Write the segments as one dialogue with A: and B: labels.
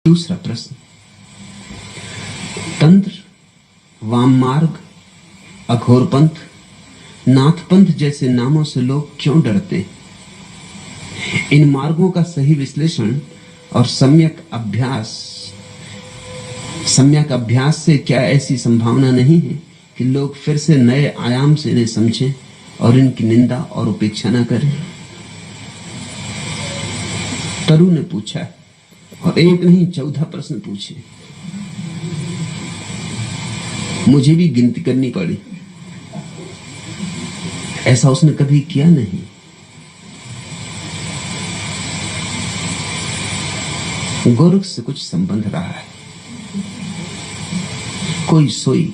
A: दूसरा प्रश्न, तंत्र, वाम मार्ग, अघोरपंथ, नाथपंथ जैसे नामों से लोग क्यों डरते हैं? इन मार्गों का सही विश्लेषण और सम्यक अभ्यास से क्या ऐसी संभावना नहीं है कि लोग फिर से नए आयाम से इन्हें समझें और इनकी निंदा और उपेक्षा न करें? तरु ने पूछा और एक नहीं 14 प्रश्न पूछे। मुझे भी गिनती करनी पड़ी, ऐसा उसने कभी किया नहीं। गोरख से कुछ संबंध रहा है। कोई सोई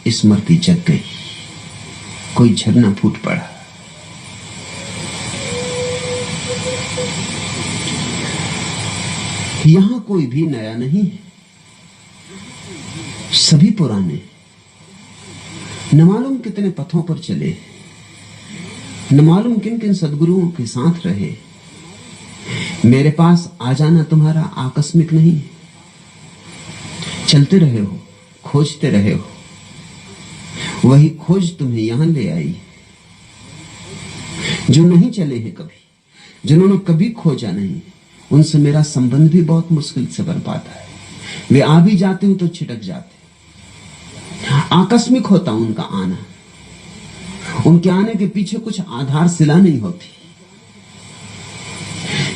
A: स्मृति जग गई, कोई झरना फूट पड़ा। यहां कोई भी नया नहीं है, सभी पुराने। न मालूम कितने पथों पर चले, न मालूम किन किन सद्गुरुओं के साथ रहे। मेरे पास आ जाना तुम्हारा आकस्मिक नहीं है। चलते रहे हो, खोजते रहे हो, वही खोज तुम्हें यहां ले आई। जो नहीं चले हैं कभी, जिन्होंने कभी खोजा नहीं, उनसे मेरा संबंध भी बहुत मुश्किल से बन पाता है। वे आ भी जाते हैं तो छिटक जाते, आकस्मिक होता उनका आना। उनके आने के पीछे कुछ आधारशिला नहीं होती।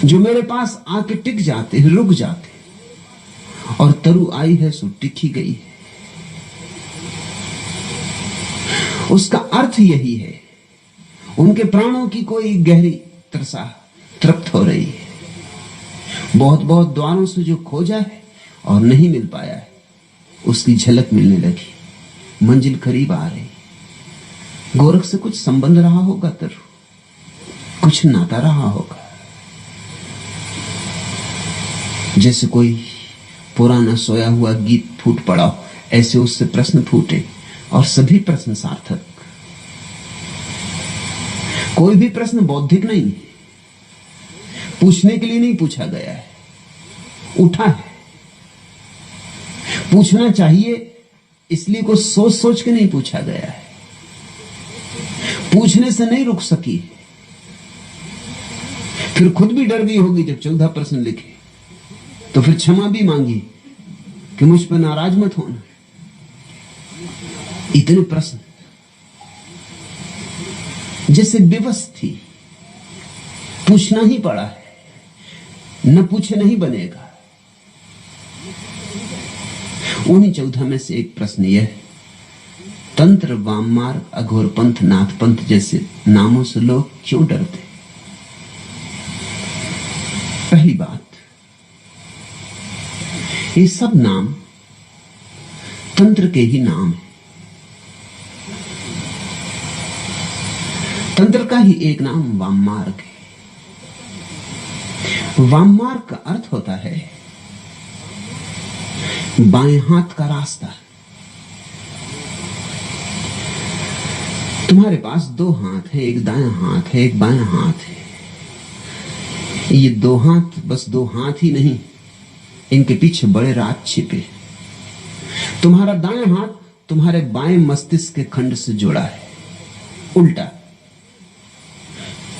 A: जो मेरे पास आके टिक जाते, रुक जाते, और तरु आई है सो टिक ही गई है। उसका अर्थ यही है, उनके प्राणों की कोई गहरी तृषा तृप्त हो रही है। बहुत बहुत द्वारों से जो खोजा है और नहीं मिल पाया है, उसकी झलक मिलने लगी, मंजिल करीब आ रही। गोरख से कुछ संबंध रहा होगा तरु, कुछ नाता रहा होगा। जैसे कोई पुराना सोया हुआ गीत फूट पड़ा हो, ऐसे उससे प्रश्न फूटे और सभी प्रश्न सार्थक। कोई भी प्रश्न बौद्धिक नहीं है, पूछने के लिए नहीं पूछा गया है, उठा है। पूछना चाहिए इसलिए कुछ सोच सोच के नहीं पूछा गया है। पूछने से नहीं रुक सकी, फिर खुद भी डर गई होगी जब 14 प्रश्न लिखे, तो फिर क्षमा भी मांगी कि मुझ पर नाराज मत होना। इतने प्रश्न जैसे विवश थी, पूछना ही पड़ा है, न पूछे नहीं बनेगा। उन्हीं 14 में से एक प्रश्न यह, तंत्र, वाम मार्ग, अघोर पंथ, नाथ पंथ जैसे नामों से लोग क्यों डरते? पहली बात, ये सब नाम तंत्र के ही नाम है। तंत्र का ही एक नाम वाम मार्ग है। वाम मार्ग का अर्थ होता है बाएं हाथ का रास्ता। तुम्हारे पास 2 हाथ है, एक दायां हाथ है, एक बायां हाथ है। ये 2 हाथ बस 2 हाथ ही नहीं, इनके पीछे बड़े राज छिपे। तुम्हारा दायां हाथ तुम्हारे बाएं मस्तिष्क के खंड से जुड़ा है, उल्टा।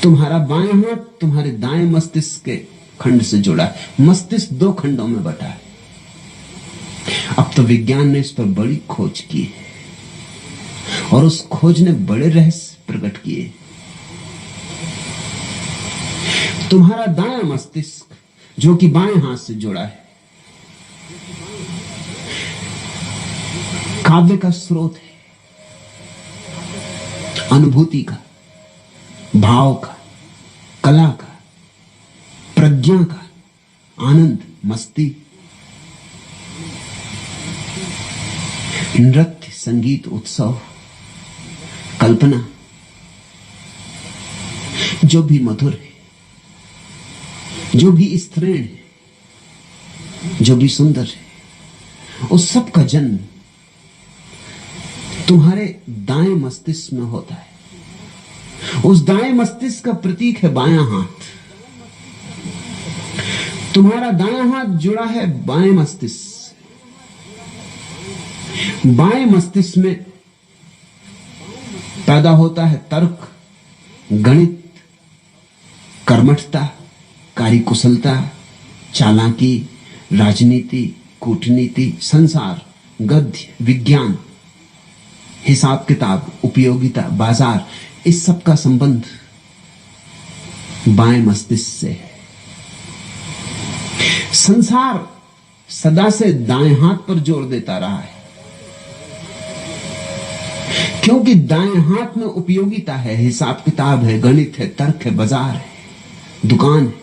A: तुम्हारा बायां हाथ तुम्हारे दाएं मस्तिष्क के खंड से जुड़ा है। मस्तिष्क 2 खंडों में बटा है। अब तो विज्ञान ने इस पर बड़ी खोज की है और उस खोज ने बड़े रहस्य प्रकट किए। तुम्हारा दायां मस्तिष्क जो कि बाएं हाथ से जुड़ा है, काव्य का स्रोत है, अनुभूति का, भाव का, कला का, प्रज्ञा का, आनंद, मस्ती, नृत्य, संगीत, उत्सव, कल्पना, जो भी मधुर है, जो भी स्त्रीण है, जो भी सुंदर है, उस सब का जन्म तुम्हारे दाएं मस्तिष्क में होता है। उस दाएं मस्तिष्क का प्रतीक है बायां हाथ। तुम्हारा दायां हाथ जुड़ा है बाएं मस्तिष्क से। बाएं मस्तिष्क में पैदा होता है तर्क, गणित, कर्मठता, कार्यकुशलता, चालाकी, राजनीति, कूटनीति, संसार, गद्य, विज्ञान, हिसाब किताब, उपयोगिता, बाजार, इस सब का संबंध बाएं मस्तिष्क से है। संसार सदा से दाएं हाथ पर जोर देता रहा है, क्योंकि दाएं हाथ में उपयोगिता है, हिसाब किताब है, गणित है, तर्क है, बाजार है, दुकान है,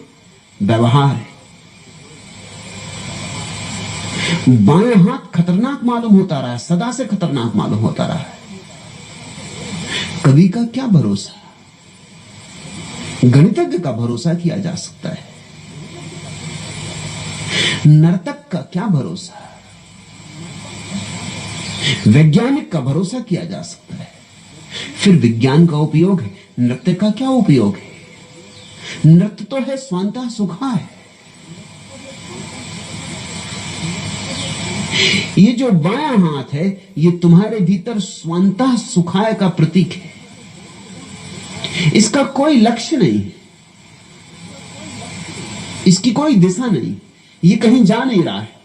A: व्यवहार है। बाएं हाथ खतरनाक मालूम होता रहा है, सदा से खतरनाक मालूम होता रहा है। कवि का क्या भरोसा, गणितज्ञ का भरोसा किया जा सकता है, नर्तक का क्या भरोसा, वैज्ञानिक का भरोसा किया जा सकता है। फिर विज्ञान का उपयोग है, नृत्य का क्या उपयोग है? नृत्य तो है स्वांतः सुखाय। ये जो बायां हाथ है, ये तुम्हारे भीतर स्वांतः सुखाय का प्रतीक है। इसका कोई लक्ष्य नहीं है, इसकी कोई दिशा नहीं, ये कहीं जा नहीं रहा है।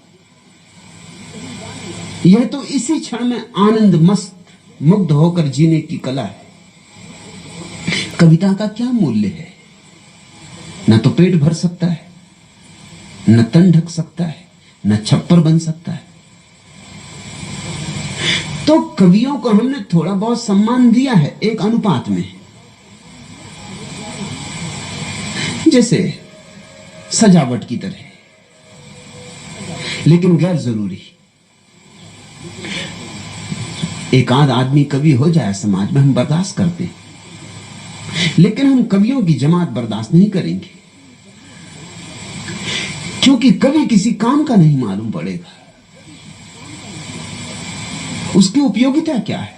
A: यह तो इसी क्षण में आनंद मस्त मुग्ध होकर जीने की कला है। कविता का क्या मूल्य है? न तो पेट भर सकता है, न तन ढक सकता है, न छप्पर बन सकता है। तो कवियों को हमने थोड़ा बहुत सम्मान दिया है, एक अनुपात में, जैसे सजावट की तरह, लेकिन गैर जरूरी। एक आध आदमी कवि हो जाए समाज में, हम बर्दाश्त करते हैं, लेकिन हम कवियों की जमात बर्दाश्त नहीं करेंगे, क्योंकि कवि किसी काम का नहीं मालूम पड़ेगा। उसकी उपयोगिता क्या है?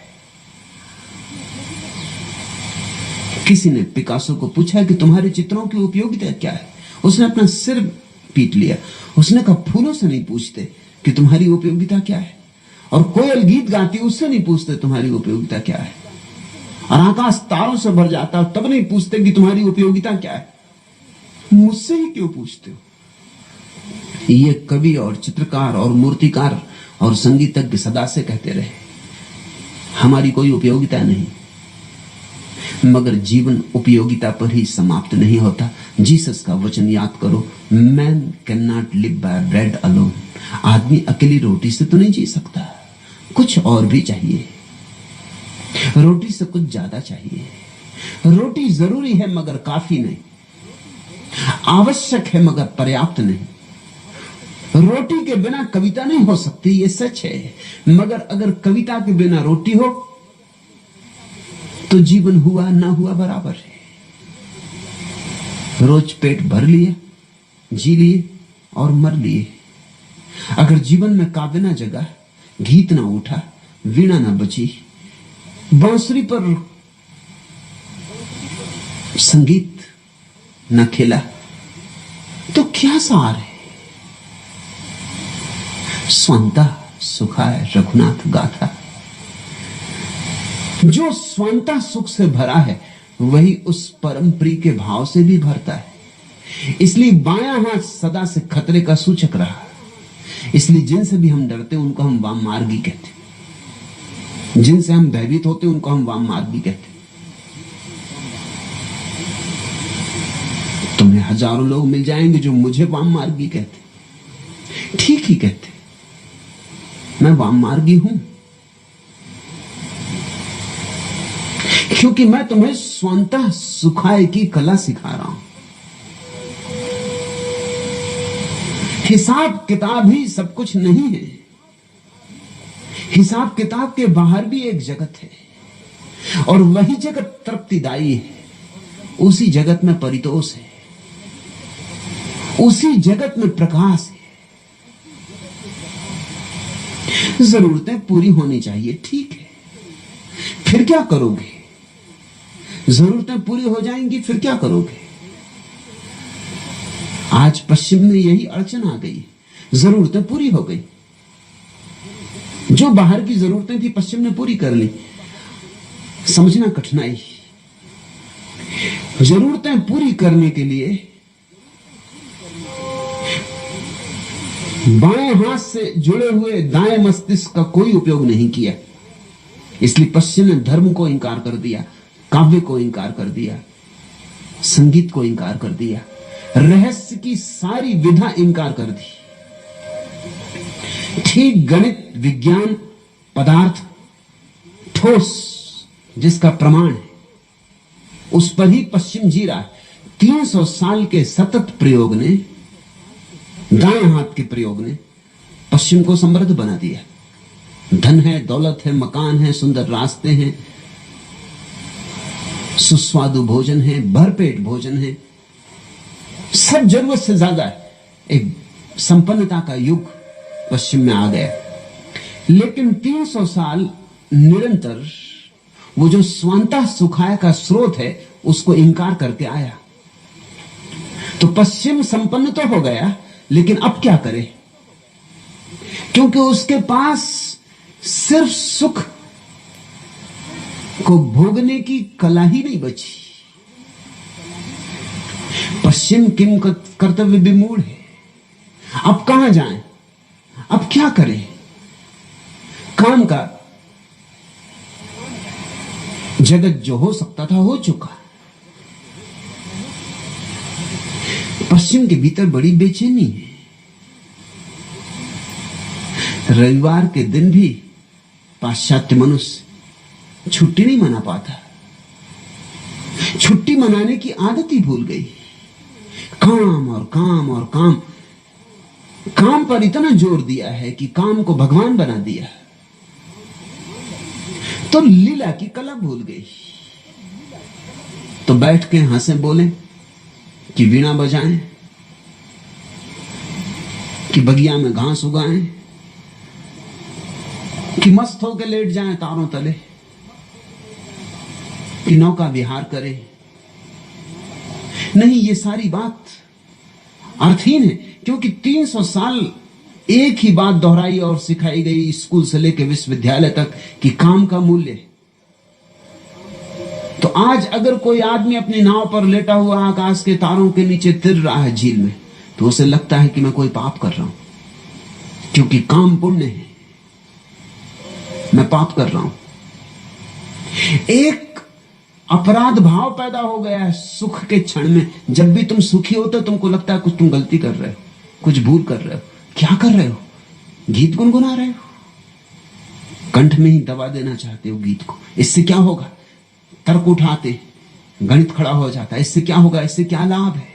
A: किसी ने पिकासो को पूछा कि तुम्हारे चित्रों की उपयोगिता क्या है? उसने अपना सिर पीट लिया। उसने कहा, फूलों से नहीं पूछते कि तुम्हारी उपयोगिता क्या है, और कोयल गीत गाती उससे नहीं पूछते तुम्हारी उपयोगिता क्या है, और आकाश तारों से भर जाता तब नहीं पूछते कि तुम्हारी उपयोगिता क्या है। मुझसे ही क्यों पूछते हो? ये कवि और चित्रकार और मूर्तिकार और संगीतज्ञ सदा से कहते रहे, हमारी कोई उपयोगिता नहीं। मगर जीवन उपयोगिता पर ही समाप्त नहीं होता। जीसस का वचन याद करो, man can not live by bread alone. आदमी अकेली रोटी से तो नहीं जी सकता, कुछ और भी चाहिए। रोटी से कुछ ज्यादा चाहिए। रोटी जरूरी है मगर काफी नहीं, आवश्यक है मगर पर्याप्त नहीं। रोटी के बिना कविता नहीं हो सकती, ये सच है, मगर अगर कविता के बिना रोटी हो तो जीवन हुआ ना हुआ बराबर है। रोज पेट भर लिए, जी लिए और मर लिए। अगर जीवन में काव्य ना जगा, गीत ना उठा, वीणा ना बची, बांसुरी पर संगीत न खेला, तो क्या सार है? स्वांतः सुखाय रघुनाथ गाथा। जो स्वांतः सुख से भरा है वही उस परम प्रिय के भाव से भी भरता है। इसलिए बायां हाथ सदा से खतरे का सूचक रहा। इसलिए जिनसे भी हम डरते उनको हम वाम मार्गी कहते, जिनसे हम भयभीत होते उनको हम वाम मार्गी कहते। तुम्हें हजारों लोग मिल जाएंगे जो मुझे वाम मार्गी कहते, ठीक ही कहते, मैं वाम मार्गी हूं, क्योंकि मैं तुम्हें स्वांतः सुखाय की कला सिखा रहा हूं। हिसाब किताब ही सब कुछ नहीं है, हिसाब किताब के बाहर भी एक जगत है, और वही जगत तृप्तिदायी है। उसी जगत में परितोष है, उसी जगत में प्रकाश है। जरूरतें पूरी होनी चाहिए, ठीक है, फिर क्या करोगे? जरूरतें पूरी हो जाएंगी, फिर क्या करोगे? आज पश्चिम में यही अड़चन आ गई, जरूरतें पूरी हो गई। जो बाहर की जरूरतें थी पश्चिम ने पूरी कर ली। समझना कठिनाई, जरूरतें पूरी करने के लिए बाएं हाथ से जुड़े हुए दाएं मस्तिष्क का कोई उपयोग नहीं किया। इसलिए पश्चिम ने धर्म को इंकार कर दिया, काव्य को इंकार कर दिया, संगीत को इंकार कर दिया, रहस्य की सारी विधा इंकार कर दी। ठीक गणित, विज्ञान, पदार्थ, ठोस जिसका प्रमाण है, उस पर ही पश्चिम जी रहा है। 300 साल के सतत प्रयोग ने, दाएं हाथ के प्रयोग ने पश्चिम को समृद्ध बना दिया। धन है, दौलत है, मकान है, सुंदर रास्ते हैं, सुस्वादु भोजन है, भरपेट भोजन है, सब जरूरत से ज्यादा है। एक संपन्नता का युग पश्चिम में आ गया। लेकिन 300 साल निरंतर वो जो स्वांतः सुखाय का स्रोत है उसको इंकार करके आया। तो पश्चिम संपन्न तो हो गया, लेकिन अब क्या करे? क्योंकि उसके पास सिर्फ सुख को भोगने की कला ही नहीं बची। पश्चिम किम कर्तव्य विमूढ़ है। अब कहां जाएं? अब क्या करें? काम का जगत जो हो सकता था हो चुका। पश्चिम के भीतर बड़ी बेचैनी है। रविवार के दिन भी पाश्चात्य मनुष्य छुट्टी नहीं मना पाता। छुट्टी मनाने की आदत ही भूल गई। काम और काम और काम, काम पर इतना जोर दिया है कि काम को भगवान बना दिया, तो लीला की कला भूल गई। तो बैठ के हंसे बोले कि वीणा बजाएं, कि बगिया में घास उगाएं, कि मस्त होकर लेट जाएं तारों तले, कि नौका विहार करें। नहीं, ये सारी बात अर्थहीन है, क्योंकि 300 साल एक ही बात दोहराई और सिखाई गई स्कूल से लेकर विश्वविद्यालय तक कि काम का मूल्य। तो आज अगर कोई आदमी अपनी नाव पर लेटा हुआ आकाश के तारों के नीचे तिर रहा है झील में, तो उसे लगता है कि मैं कोई पाप कर रहा हूं, क्योंकि काम पुण्य है, मैं पाप कर रहा हूं। एक अपराध भाव पैदा हो गया है सुख के क्षण में। जब भी तुम सुखी होते हो तुमको लगता है कुछ तुम गलती कर रहे हो, कुछ भूल कर रहे हो। क्या कर रहे हो? गीत गुनगुना रहे हो, कंठ में ही दबा देना चाहते हो गीत को। इससे क्या होगा? तर्क उठाते, गणित खड़ा हो जाता है। इससे क्या होगा? इससे क्या लाभ है?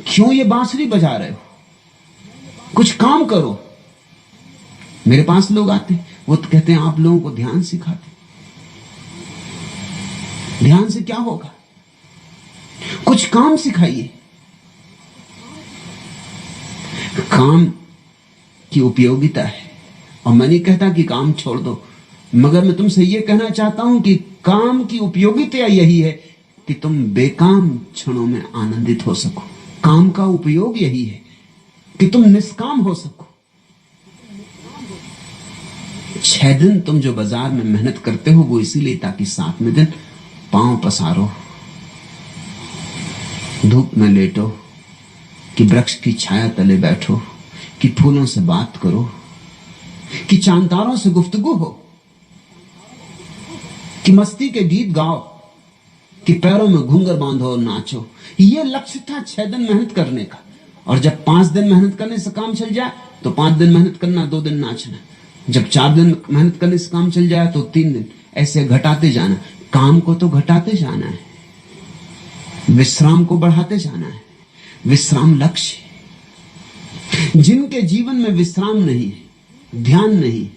A: क्यों ये बांसुरी बजा रहे हो? कुछ काम करो। मेरे पास लोग आते, वो तो कहते हैं आप लोगों को ध्यान सिखाते। ध्यान से क्या होगा? कुछ काम सिखाइए। काम की उपयोगिता है, और मैं नहीं कहता कि काम छोड़ दो, मगर मैं तुमसे यह कहना चाहता हूं कि काम की उपयोगिता यही है कि तुम बेकाम क्षणों में आनंदित हो सको। काम का उपयोग यही है कि तुम निष्काम हो सको। 6 दिन तुम जो बाजार में मेहनत करते हो वो इसीलिए ताकि 7वें दिन पांव पसारो, धूप में लेटो, कि वृक्ष की छाया तले बैठो, कि फूलों से बात करो, कि चांतारों से गुफ्तगू हो, कि मस्ती के गीत गाओ, कि पैरों में घूंघर बांधो और नाचो। ये लक्ष्य था 6 दिन मेहनत करने का। और जब 5 दिन मेहनत करने से काम चल जाए तो 5 दिन मेहनत करना, 2 दिन नाचना। जब 4 दिन मेहनत करने से काम चल जाए तो 3 दिन, ऐसे घटाते जाना। काम को तो घटाते जाना है, विश्राम को बढ़ाते जाना है। विश्राम लक्ष्य। जिनके जीवन में विश्राम नहीं, ध्यान नहीं,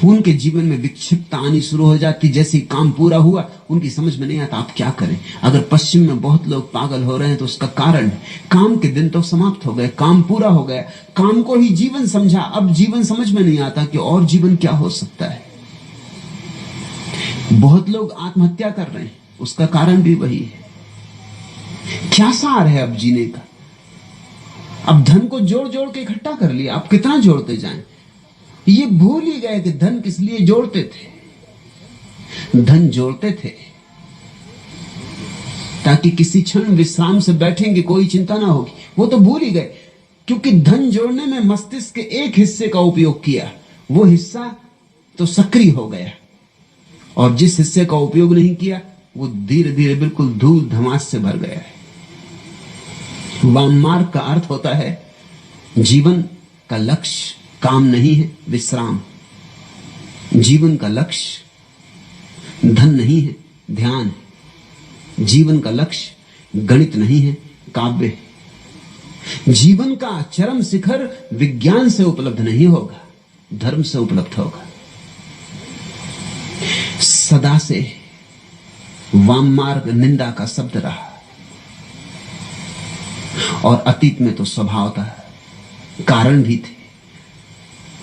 A: उनके जीवन में विक्षिप्तता आनी शुरू हो जाती। जैसे काम पूरा हुआ उनकी समझ में नहीं आता आप क्या करें। अगर पश्चिम में बहुत लोग पागल हो रहे हैं तो उसका कारण काम के दिन तो समाप्त हो गए, काम पूरा हो गया, काम को ही जीवन समझा। अब जीवन समझ में नहीं आता कि और जीवन क्या हो सकता है। बहुत लोग आत्महत्या कर रहे हैं, उसका कारण भी वही है। क्या सार है अब जीने का? अब धन को जोड़ जोड़ के इकट्ठा कर लिया, अब कितना जोड़ते जाएं? ये भूल ही गए कि धन किस लिए जोड़ते थे। धन जोड़ते थे ताकि किसी क्षण विश्राम से बैठेंगे, कोई चिंता ना होगी। वो तो भूल ही गए, क्योंकि धन जोड़ने में मस्तिष्क के एक हिस्से का उपयोग किया, वो हिस्सा तो सक्रिय हो गया, और जिस हिस्से का उपयोग नहीं किया वो धीरे धीरे बिल्कुल धूल धमास से भर गया है। वाममार्ग का अर्थ होता है जीवन का लक्ष्य काम नहीं है, विश्राम। जीवन का लक्ष्य धन नहीं है, ध्यान है। जीवन का लक्ष्य गणित नहीं है, काव्य है। जीवन का चरम शिखर विज्ञान से उपलब्ध नहीं होगा, धर्म से उपलब्ध होगा। सदा से वाममार्ग निंदा का शब्द रहा, और अतीत में तो स्वभावतः कारण भी थे,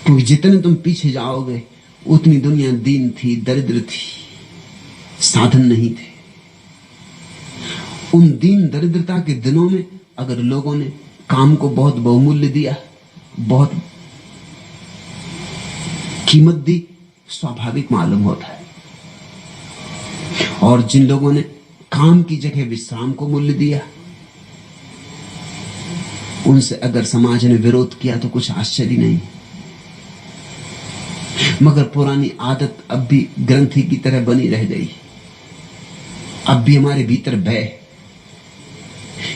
A: क्योंकि जितने तुम पीछे जाओगे उतनी दुनिया दीन थी, दरिद्र थी, साधन नहीं थे। उन दीन दरिद्रता के दिनों में अगर लोगों ने काम को बहुत बहुमूल्य दिया, बहुत कीमत दी, स्वाभाविक मालूम होता है। और जिन लोगों ने काम की जगह विश्राम को मूल्य दिया, उनसे अगर समाज ने विरोध किया तो कुछ आश्चर्य नहीं। मगर पुरानी आदत अब भी ग्रंथि की तरह बनी रह गई, अब भी हमारे भीतर भय।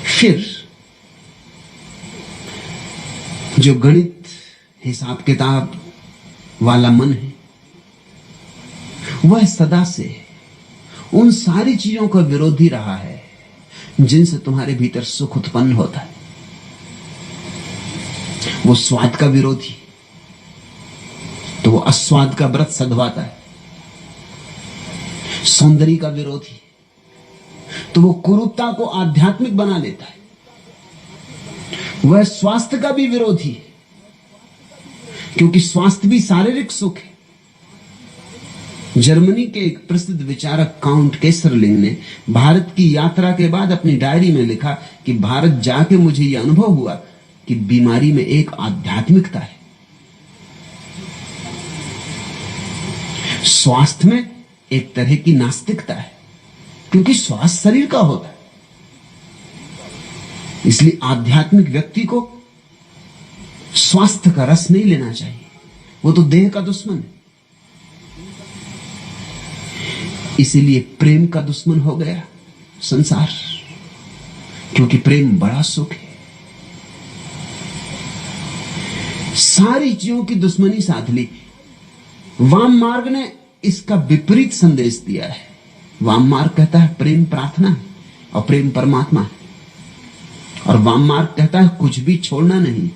A: फिर जो गणित हिसाब किताब वाला मन है, वह सदा से उन सारी चीजों का विरोधी रहा है जिनसे तुम्हारे भीतर सुख उत्पन्न होता है। वो स्वाद का विरोधी तो वो अस्वाद का व्रत सधवाता है। सौंदर्य का विरोधी तो वो कुरूपता को आध्यात्मिक बना लेता है। वह स्वास्थ्य का भी विरोधी है, क्योंकि स्वास्थ्य भी शारीरिक सुख है। जर्मनी के एक प्रसिद्ध विचारक काउंट केसरलिंग ने भारत की यात्रा के बाद अपनी डायरी में लिखा कि भारत जाके मुझे यह अनुभव हुआ कि बीमारी में एक आध्यात्मिकता है, स्वास्थ्य में एक तरह की नास्तिकता है, क्योंकि स्वास्थ्य शरीर का होता है। इसलिए आध्यात्मिक व्यक्ति को स्वास्थ्य का रस नहीं लेना चाहिए, वो तो देह का दुश्मन है। इसीलिए प्रेम का दुश्मन हो गया संसार, क्योंकि प्रेम बड़ा सुख है। सारी चीजों की दुश्मनी साध ली। वाम मार्ग ने इसका विपरीत संदेश दिया है। वाम मार्ग कहता है प्रेम प्रार्थना है और प्रेम परमात्मा है, और वाम मार्ग कहता है कुछ भी छोड़ना नहीं,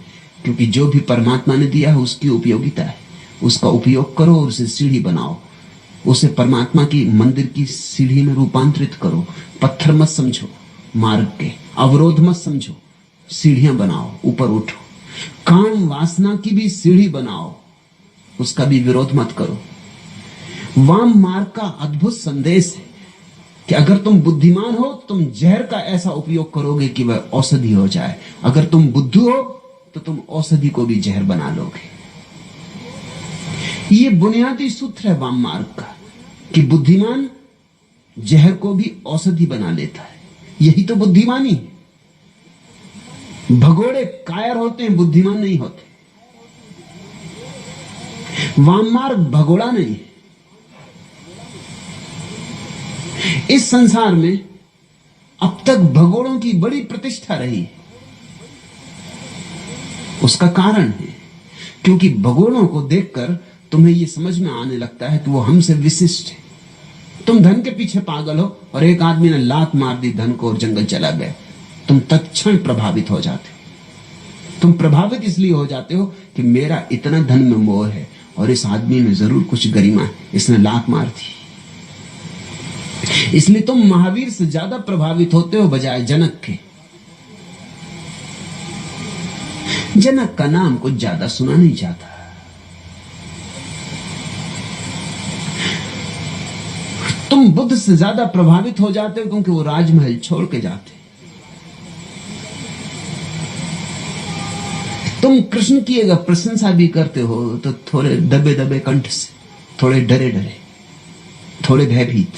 A: क्योंकि जो भी परमात्मा ने दिया है उसकी उपयोगिता है, उसका उपयोग करो और उसे सीढ़ी बनाओ, उसे परमात्मा की मंदिर की सीढ़ी में रूपांतरित करो। पत्थर मत समझो, मार्ग के अवरोध मत समझो, सीढ़ियां बनाओ, ऊपर उठो। काम वासना की भी सीढ़ी बनाओ, उसका भी विरोध मत करो। वाम मार्ग का अद्भुत संदेश है कि अगर तुम बुद्धिमान हो तो तुम जहर का ऐसा उपयोग करोगे कि वह औषधि हो जाए, अगर तुम बुद्धू हो तो तुम औषधि को भी जहर बना लोगे। ये बुनियादी सूत्र है वाम मार्ग का कि बुद्धिमान जहर को भी औषधि बना लेता है। यही तो बुद्धिमानी है। भगोड़े कायर होते हैं, बुद्धिमान नहीं होते। वाम मार्ग भगोड़ा नहीं है। इस संसार में अब तक भगोड़ों की बड़ी प्रतिष्ठा रही है। उसका कारण है क्योंकि भगोड़ों को देखकर तुम्हें यह समझ में आने लगता है कि वो हमसे विशिष्ट है। तुम धन के पीछे पागल हो और एक आदमी ने लात मार दी धन को और जंगल चला गया, तुम तत्क्षण प्रभावित हो जाते हो। तुम प्रभावित इसलिए हो जाते हो कि मेरा इतना धन में मोह है और इस आदमी में जरूर कुछ गरिमा है, इसने लात मार दी। इसलिए तुम महावीर से ज्यादा प्रभावित होते हो बजाय जनक के। जनक का नाम कुछ ज्यादा सुना नहीं जाता। तुम बुद्ध से ज्यादा प्रभावित हो जाते हो क्योंकि वो राजमहल छोड़ के जाते, तुम कृष्ण की अगर प्रशंसा भी करते हो तो थोड़े दबे दबे कंठ से, थोड़े डरे डरे, थोड़े भयभीत।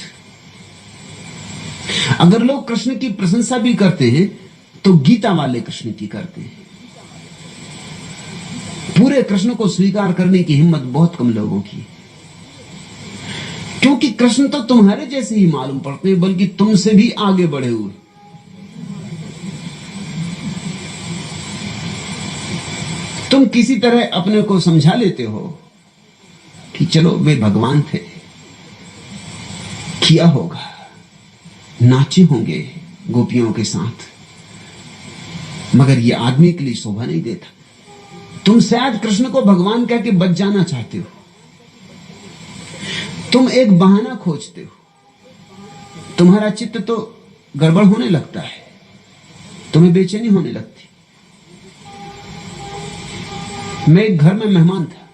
A: अगर लोग कृष्ण की प्रशंसा भी करते हैं तो गीता वाले कृष्ण की करते हैं। पूरे कृष्ण को स्वीकार करने की हिम्मत बहुत कम लोगों की, क्योंकि कृष्ण तो तुम्हारे जैसे ही मालूम पड़ते हैं, बल्कि तुमसे भी आगे बढ़े हुए। तुम किसी तरह अपने को समझा लेते हो कि चलो वे भगवान थे, किया होगा, नाचे होंगे गोपियों के साथ, मगर यह आदमी के लिए शोभा नहीं देता। तुम शायद कृष्ण को भगवान कह के बच जाना चाहते हो। तुम एक बहाना खोजते हो, तुम्हारा चित्त तो गड़बड़ होने लगता है, तुम्हें बेचैनी होने लगती। मैं एक घर में मेहमान था,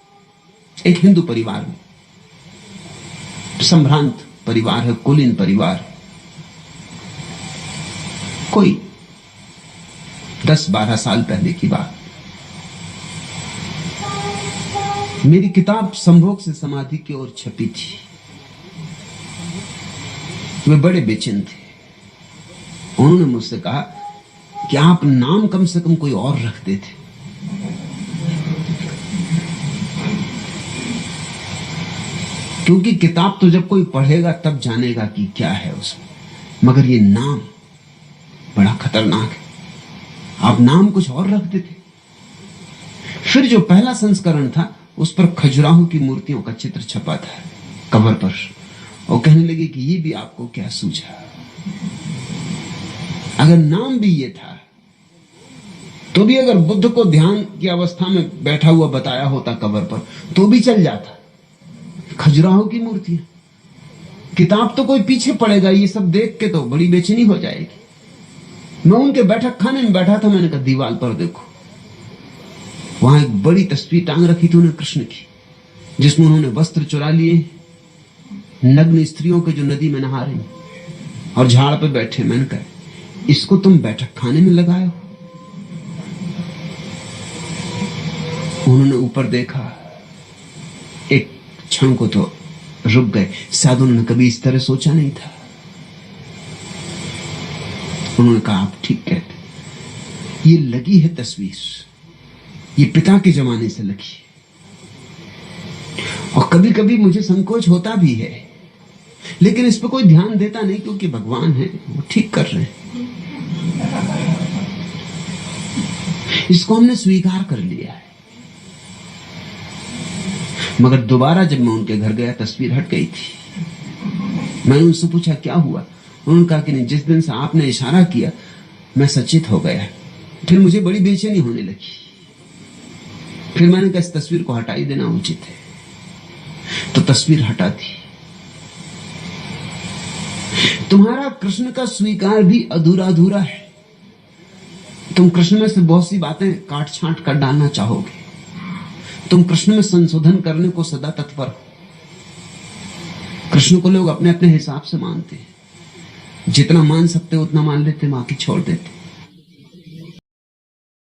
A: एक हिंदू परिवार में, संभ्रांत परिवार है, कुलीन परिवार है। कोई 10-12 साल पहले की बात। मेरी किताब संभोग से समाधि की ओर छपी थी। वे बड़े बेचैन थे। उन्होंने मुझसे कहा कि आप नाम कम से कम कोई और रख देते। क्योंकि किताब तो जब कोई पढ़ेगा तब जानेगा कि क्या है उसमें, मगर ये नाम बड़ा खतरनाक है। आप नाम कुछ और रख देते। फिर जो पहला संस्करण था उस पर खजुराहो की मूर्तियों का चित्र छपा था कवर पर, और कहने लगे कि ये भी आपको क्या सूझा। अगर नाम भी ये था तो भी अगर बुद्ध को ध्यान की अवस्था में बैठा हुआ बताया होता कवर पर तो भी चल जाता। खजुराहो की मूर्ति, किताब तो कोई पीछे पड़ेगा। ये सब देख के तो बड़ी बेचैनी हो जाएगी। मैं उनके बैठक खाने में बैठा था। मैंने कहा दीवार पर देखो, वहां एक बड़ी तस्वीर टांग रखी थी उन्हें कृष्ण की, जिसमें उन्होंने वस्त्र चुरा लिए, नग्न स्त्रियों के जो नदी में नहा रही और झाड़ पे बैठे। मैंने कहा इसको तुम बैठक खाने में लगाए हो? उन्होंने ऊपर देखा, एक क्षण को तो रुक गए। शायद उन्होंने कभी इस तरह सोचा नहीं था। उन्होंने कहा आप ठीक कहते, ये लगी है तस्वीर, ये पिता के जमाने से लगी है। और कभी कभी मुझे संकोच होता भी है, लेकिन इस पर कोई ध्यान देता नहीं, क्योंकि भगवान है, वो ठीक कर रहे हैं। इसको हमने स्वीकार कर लिया है। मगर दोबारा जब मैं उनके घर गया, तस्वीर हट गई थी। मैंने उनसे पूछा क्या हुआ? उन्होंने कहा कि नहीं, जिस दिन से आपने इशारा किया मैं सचेत हो गया, फिर मुझे बड़ी बेचैनी होने लगी। फिर मैंने कहा इस तस्वीर को हटा ही देना उचित है, तो तस्वीर हटा दी। तुम्हारा कृष्ण का स्वीकार भी अधूरा अधूरा है। तुम कृष्ण में से बहुत सी बातें काट छांट कर डालना चाहोगे। तुम कृष्ण में संशोधन करने को सदा तत्पर हो। कृष्ण को लोग अपने अपने हिसाब से मानते हैं, जितना मान सकते उतना मान लेते, बाकी छोड़ देते।